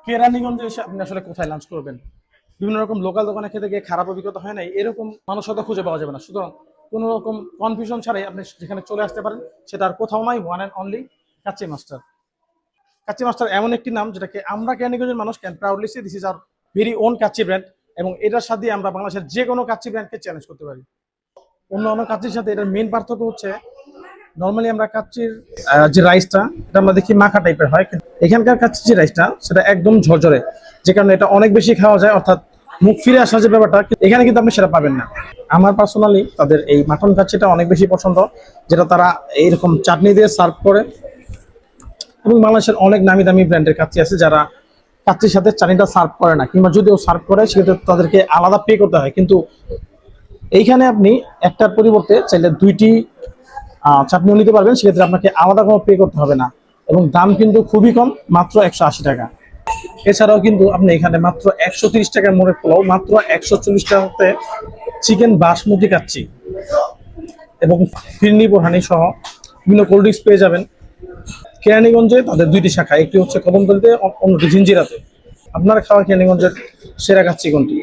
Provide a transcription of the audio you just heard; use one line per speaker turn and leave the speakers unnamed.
কেরানীগঞ্জে এসে আপনি আসলে কোথায় লাঞ্চ করবেন? বিভিন্ন রকম লোকাল দোকানে খেতে গিয়ে খারাপ অভিজ্ঞতা হয় নাই, এরকম মানুষ হয়তো খুঁজে পাওয়া যাবে না। সুতরাং কোনো রকম কনফিউশন ছাড়াই আপনি যেখানে চলে আসতে পারেন, সেটা আর কোথাও নাই, one and only kacchi master. Kacchi master এমন একটি নাম যেটাকে আমরা কেরানীগঞ্জের মানুষ can proudly say this is our very on kacchi brand, এবং এটার সাথে আমরা বাংলাদেশের যে কোনো কাচ্চি ব্র্যান্ডকে চ্যালেঞ্জ করতে পারি। অন্য অন্য কাচ্চির সাথে এটার মেন পার্থক্য হচ্ছে, নর্মালি আমরা কাচ্চির যে রাইসটা, এটা আমরা দেখি মাখা টাইপের হয়, কিন্তু এখানকার কাচ্চির যে রাইসটা সেটা একদম ঝরঝরে, যে কারণে এটা অনেক বেশি খাওয়া যায়, অর্থাৎ মুখ ফিরে আসার যে ব্যাপারটা এখানে কিন্তু আপনি সেটা পাবেন না। আমার পার্সোনালি তাদের এই মাটন কাচ্চিটা অনেক বেশি পছন্দ, যেটা তারা এইরকম চাটনি দিয়ে সার্ভ করে। এবং বাংলাদেশের অনেক নামি দামি ব্র্যান্ডের কাচ্চি আছে যারা কাচ্চির সাথে চাটনিটা সার্ভ করে না, কিংবা যদিও সার্ভ করে সেক্ষেত্রে তাদেরকে আলাদা পে করতে হয়। কিন্তু এইখানে আপনি একটার পরিবর্তে চাইলে দুইটি চাটনিও নিতে পারবেন, সেক্ষেত্রে আপনাকে আলাদা কোনো পে করতে হবে না, এবং দাম কিন্তু খুবই কম, মাত্র 180 টাকা। এছাড়াও কিন্তু আপনি এখানে মাত্র 130 টাকার মোড়ের পোলাও, মাত্র 140 টাকাতে চিকেন বাসমতি কাচ্চি এবং ফিরনি বোরহানি সহ বিভিন্ন কোল্ড ড্রিঙ্কস পেয়ে যাবেন। কেরানীগঞ্জে তাদের দুইটি শাখা, একটি হচ্ছে কদমতলীতে, অন্যটি জিঞ্জিরাতে। আপনার খাওয়া কেরানীগঞ্জের সেরা কাচ্চি কোনটি?